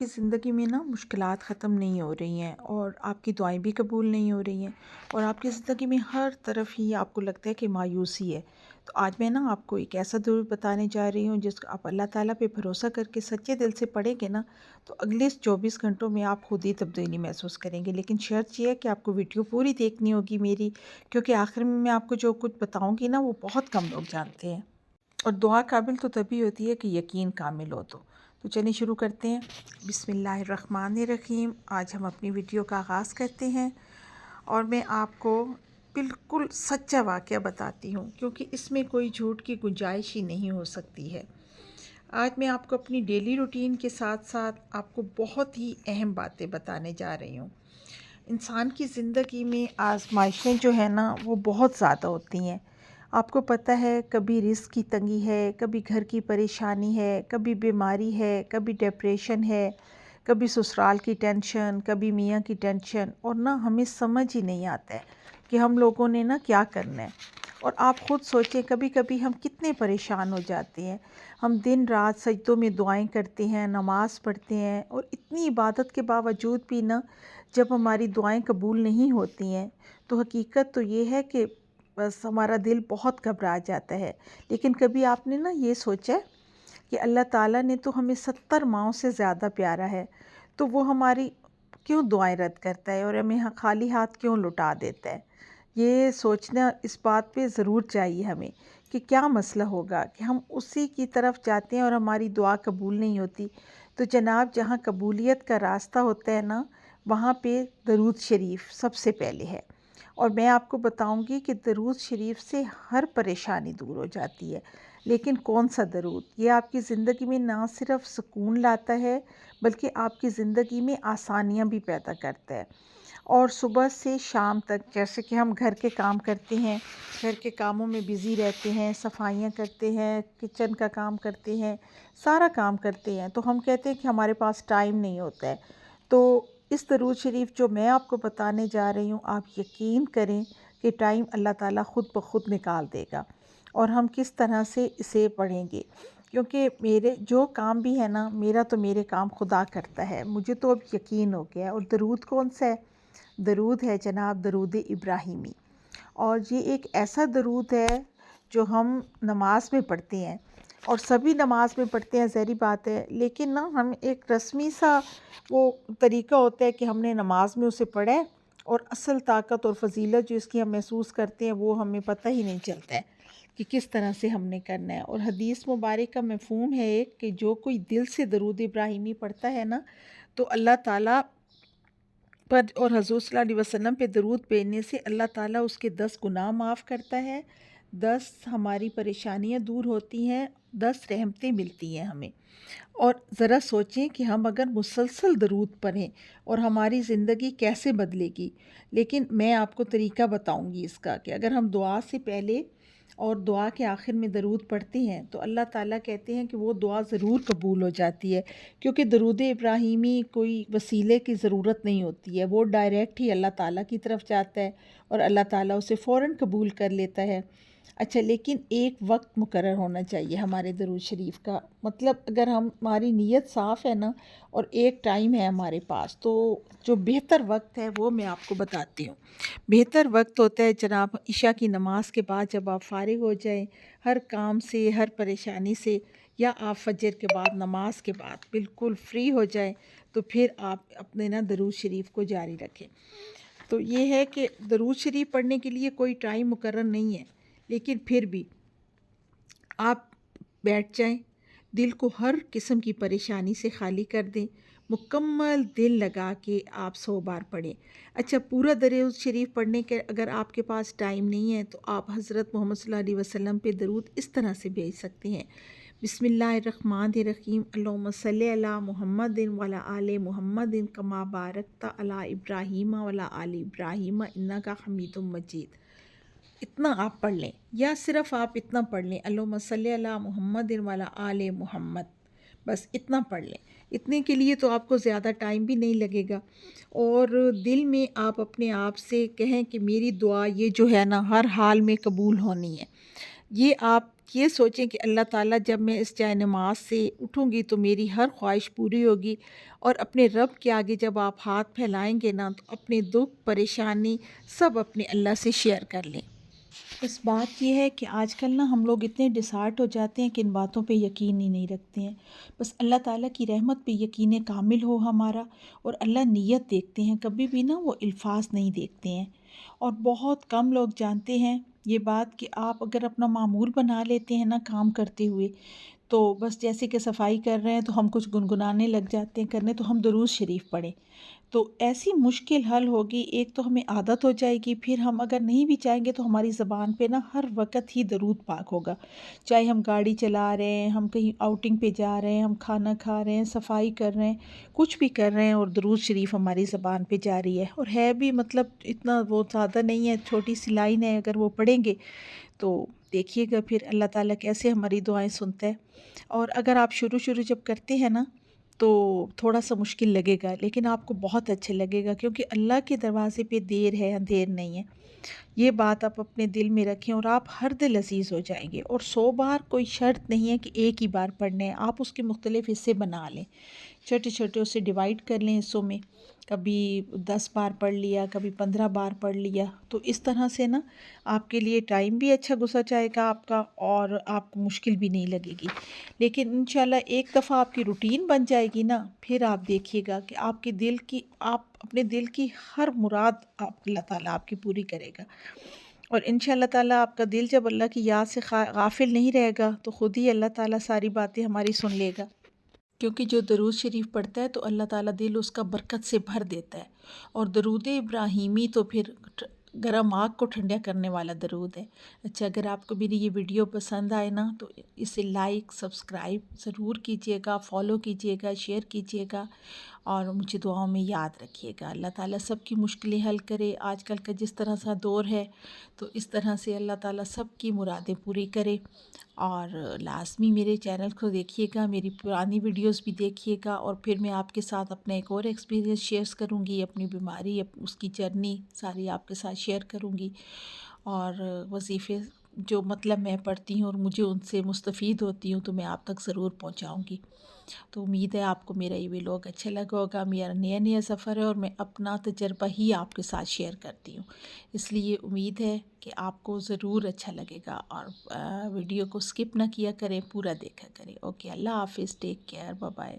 की ज़िंदगी में ना मुश्किलात ख़त्म नहीं हो रही हैं और आपकी दुआएं भी कबूल नहीं हो रही हैं और आपकी ज़िंदगी में हर तरफ ही आपको लगता है कि मायूसी है। तो आज मैं ना आपको एक ऐसा दुरूद बताने जा रही हूँ जिसको आप अल्लाह ताला पे भरोसा करके सच्चे दिल से पढ़ेंगे ना, तो अगले 24 घंटों में आप खुद ही तब्दीली महसूस करेंगे। लेकिन शर्त ये है कि आपको वीडियो पूरी देखनी होगी मेरी, क्योंकि आखिर में मैं आपको जो कुछ बताऊँगी ना वो बहुत कम लोग जानते हैं। और दुआ काबिल तो तभी होती है कि यकीन कामिल हो। तो चलिए शुरू करते हैं। बिस्मिल्लाहिर्रहमानिर्रहीम। आज हम अपनी वीडियो का आगाज़ करते हैं और मैं आपको बिल्कुल सच्चा वाक़या बताती हूँ, क्योंकि इसमें कोई झूठ की गुंजाइश ही नहीं हो सकती है। आज मैं आपको अपनी डेली रूटीन के साथ साथ आपको बहुत ही अहम बातें बताने जा रही हूँ। इंसान की ज़िंदगी में आजमाइशें जो है ना वो बहुत ज़्यादा होती हैं। आपको पता है, कभी रिस्क की तंगी है, कभी घर की परेशानी है, कभी बीमारी है, कभी डिप्रेशन है, कभी ससुराल की टेंशन, कभी मियाँ की टेंशन, और ना हमें समझ ही नहीं आता है कि हम लोगों ने ना क्या करना है। और आप ख़ुद सोचें, कभी कभी हम कितने परेशान हो जाते हैं। हम दिन रात सजदों में दुआएं करते हैं, नमाज़ पढ़ते हैं, और इतनी इबादत के बावजूद भी ना जब हमारी दुआएं कबूल नहीं होती हैं तो हकीकत तो ये है कि बस हमारा दिल बहुत घबरा जाता है। लेकिन कभी आपने ना ये सोचा है कि अल्लाह ताला ने तो हमें 70 माओं से ज़्यादा प्यारा है, तो वो हमारी क्यों दुआएं रद्द करता है और हमें खाली हाथ क्यों लौटा देता है? ये सोचना इस बात पे ज़रूर चाहिए हमें कि क्या मसला होगा कि हम उसी की तरफ जाते हैं और हमारी दुआ कबूल नहीं होती। तो जनाब, जहाँ कबूलियत का रास्ता होता है ना, वहाँ पे दरूद शरीफ सबसे पहले है। और मैं आपको बताऊंगी कि दरूद शरीफ से हर परेशानी दूर हो जाती है। लेकिन कौन सा दरूद? ये आपकी ज़िंदगी में ना सिर्फ सुकून लाता है, बल्कि आपकी ज़िंदगी में आसानियाँ भी पैदा करता है। और सुबह से शाम तक जैसे कि हम घर के काम करते हैं, घर के कामों में बिज़ी रहते हैं, सफाइयाँ करते हैं, किचन का काम करते हैं, सारा काम करते हैं, तो हम कहते हैं कि हमारे पास टाइम नहीं होता है। तो इस दरूद शरीफ जो मैं आपको बताने जा रही हूँ, आप यकीन करें कि टाइम अल्लाह ताला ख़ुद ब खुद निकाल देगा। और हम किस तरह से इसे पढ़ेंगे, क्योंकि मेरे जो काम भी है ना, मेरा तो मेरे काम खुदा करता है, मुझे तो अब यकीन हो गया है। और दरूद कौन सा है? दरूद है जनाब, दरूद इब्राहिमी। और ये एक ऐसा दरूद है जो हम नमाज में पढ़ते हैं, और सभी नमाज में पढ़ते हैं, ज़ाहिर बात है। लेकिन ना हम एक रस्मी सा वो तरीका होता है कि हमने नमाज में उसे पढ़ा है, और असल ताकत और फजीलत जो इसकी हम महसूस करते हैं वो हमें पता ही नहीं चलता है कि किस तरह से हमने करना है। और हदीस मुबारक का मफ़हूम है एक कि जो कोई दिल से दरूद इब्राहिमी पढ़ता है ना, तो अल्लाह ताला पर और हज़ूर सल्लल्लाहु अलैहि वसल्लम पे दरूद भेजने से अल्लाह ताला उसके 10 गुनाह माफ़ करता है, 10 हमारी परेशानियां दूर होती हैं, 10 रहमतें मिलती हैं हमें। और ज़रा सोचें कि हम अगर मुसलसल दरूद पढ़ें और हमारी ज़िंदगी कैसे बदलेगी। लेकिन मैं आपको तरीका बताऊंगी इसका कि अगर हम दुआ से पहले और दुआ के आखिर में दरूद पढ़ते हैं तो अल्लाह ताला कहते हैं कि वो दुआ ज़रूर कबूल हो जाती है, क्योंकि दरूद इब्राहिमी कोई वसीले की ज़रूरत नहीं होती है, वो डायरेक्ट ही अल्लाह ताला की तरफ जाता है और अल्लाह ताला उसे फ़ौरन कबूल कर लेता है। अच्छा, लेकिन एक वक्त मुकर्रर होना चाहिए हमारे दरूद शरीफ का। मतलब अगर हमारी नीयत साफ़ है ना और एक टाइम है हमारे पास, तो जो बेहतर वक्त है वो मैं आपको बताती हूँ। बेहतर वक्त होता है जनाब इशा की नमाज के बाद, जब आप फ़ारिग हो जाएं हर काम से, हर परेशानी से, या आप फजर के बाद, नमाज के बाद बिल्कुल फ्री हो जाएं, तो फिर आप अपने ना दरूद शरीफ को जारी रखें। तो ये है कि दरूद शरीफ पढ़ने के लिए कोई टाइम मुकर्रर नहीं है, लेकिन फिर भी आप बैठ जाएं, दिल को हर किस्म की परेशानी से खाली कर दें, मुकम्मल दिल लगा के आप 100 बार पढ़ें। अच्छा, पूरा दरूद शरीफ पढ़ने के अगर आपके पास टाइम नहीं है तो आप हज़रत मोहम्मद सल्लल्लाहु अलैहि वसल्लम पे दरूद इस तरह से भेज सकते हैं। बिस्मिल्लाहिर्रहमानिर्रहीम, अल्लाहुम्मा सल्ली अला मुहम्मदिन वला आले मुहम्मदिन कमा बारकता अला इब्राहीम वला आले इब्राहीम इन्नका हमीदुम मजीद। इतना आप पढ़ लें, या सिर्फ़ आप इतना पढ़ लें, अल्लाहुम्मा सल्ली अला मुहम्मदिन वला आले मुहम्मद, बस इतना पढ़ लें। इतने के लिए तो आपको ज़्यादा टाइम भी नहीं लगेगा। और दिल में आप अपने आप से कहें कि मेरी दुआ ये जो है ना हर हाल में कबूल होनी है। یہ آپ یہ سوچیں کہ اللہ تعالیٰ جب میں اس جائے نماز سے اٹھوں گی تو میری ہر خواہش پوری ہوگی، اور اپنے رب کے آگے جب آپ ہاتھ پھیلائیں گے نا تو اپنے دکھ پریشانی سب اپنے اللہ سے شیئر کر لیں۔ بس بات یہ ہے کہ آج کل نا ہم لوگ اتنے ڈسہارٹ ہو جاتے ہیں کہ ان باتوں پہ یقین ہی نہیں رکھتے ہیں۔ بس اللہ تعالیٰ کی رحمت پہ یقین کامل ہو ہمارا، اور اللہ نیت دیکھتے ہیں، کبھی بھی نا وہ الفاظ نہیں دیکھتے ہیں۔ اور بہت کم لوگ جانتے ہیں یہ بات کہ آپ اگر اپنا معمول بنا لیتے ہیں نا کام کرتے ہوئے، تو بس جیسے کہ صفائی کر رہے ہیں تو ہم کچھ گنگنانے لگ جاتے ہیں کرنے، تو ہم درود شریف پڑھیں، تو ایسی مشکل حل ہوگی۔ ایک تو ہمیں عادت ہو جائے گی، پھر ہم اگر نہیں بھی چاہیں گے تو ہماری زبان پہ نا ہر وقت ہی درود پاک ہوگا، چاہے ہم گاڑی چلا رہے ہیں، ہم کہیں آؤٹنگ پہ جا رہے ہیں، ہم کھانا کھا رہے ہیں، صفائی کر رہے ہیں، کچھ بھی کر رہے ہیں، اور درود شریف ہماری زبان پہ جاری ہے، اور ہے بھی مطلب اتنا وہ زیادہ نہیں ہے، چھوٹی سی لائن ہے، اگر وہ پڑھیں گے تو دیکھیے گا پھر اللہ تعالیٰ کیسے ہماری دعائیں سنتا ہے۔ اور اگر آپ شروع جب کرتے ہیں نا تو تھوڑا سا مشکل لگے گا، لیکن آپ کو بہت اچھا لگے گا، کیونکہ اللہ کے دروازے پہ دیر ہے اندھیر نہیں ہے۔ یہ بات آپ اپنے دل میں رکھیں اور آپ ہر دل عزیز ہو جائیں گے۔ اور 100 بار کوئی شرط نہیں ہے کہ ایک ہی بار پڑھنے ہیں، آپ اس کے مختلف حصے بنا لیں، چھوٹے چھوٹے اسے ڈیوائڈ کر لیں حصوں میں، کبھی 10 بار پڑھ لیا، کبھی 15 بار پڑھ لیا، تو اس طرح سے نا آپ کے لیے ٹائم بھی اچھا گزر جائے گا آپ کا، اور آپ کو مشکل بھی نہیں لگے گی۔ لیکن انشاءاللہ ایک دفعہ آپ کی روٹین بن جائے گی نا، پھر آپ دیکھیے گا کہ آپ اپنے دل کی ہر مراد اللہ تعالیٰ آپ کی پوری کرے گا۔ اور انشاءاللہ تعالیٰ آپ کا دل جب اللہ کی یاد سے غافل نہیں رہے گا تو خود ہی اللہ تعالیٰ ساری باتیں ہماری سن لے گا، کیونکہ جو درود شریف پڑھتا ہے تو اللہ تعالیٰ دل اس کا برکت سے بھر دیتا ہے۔ اور درود ابراہیمی تو پھر گرم آگ کو ٹھنڈا کرنے والا درود ہے۔ اچھا، اگر آپ کو میری یہ ویڈیو پسند آئے نا تو اسے لائک سبسکرائب ضرور کیجیے گا، فالو کیجیے گا، شیئر کیجیے گا، اور مجھے دعاؤں میں یاد رکھیے گا۔ اللہ تعالیٰ سب کی مشکلیں حل کرے۔ آج کل کا جس طرح سا دور ہے تو اس طرح سے اللہ تعالیٰ سب کی مرادیں پوری کرے۔ اور لازمی میرے چینل کو دیکھیے گا، میری پرانی ویڈیوز بھی دیکھیے گا، اور پھر میں آپ کے ساتھ اپنا ایک اور ایکسپیرینس شیئر کروں گی، اپنی بیماری اس کی جرنی ساری آپ کے ساتھ شیئر کروں گی، اور وظیفے جو مطلب میں پڑھتی ہوں اور مجھے ان سے مستفید ہوتی ہوں تو میں آپ تک ضرور پہنچاؤں گی۔ تو امید ہے آپ کو میرا یہ ویلوگ اچھا لگا ہوگا۔ میرا نیا سفر ہے اور میں اپنا تجربہ ہی آپ کے ساتھ شیئر کرتی ہوں، اس لیے امید ہے کہ آپ کو ضرور اچھا لگے گا، اور ویڈیو کو سکپ نہ کیا کریں، پورا دیکھا کریں۔ اوکے، اللہ حافظ، ٹیک کیئر، بائے بائے۔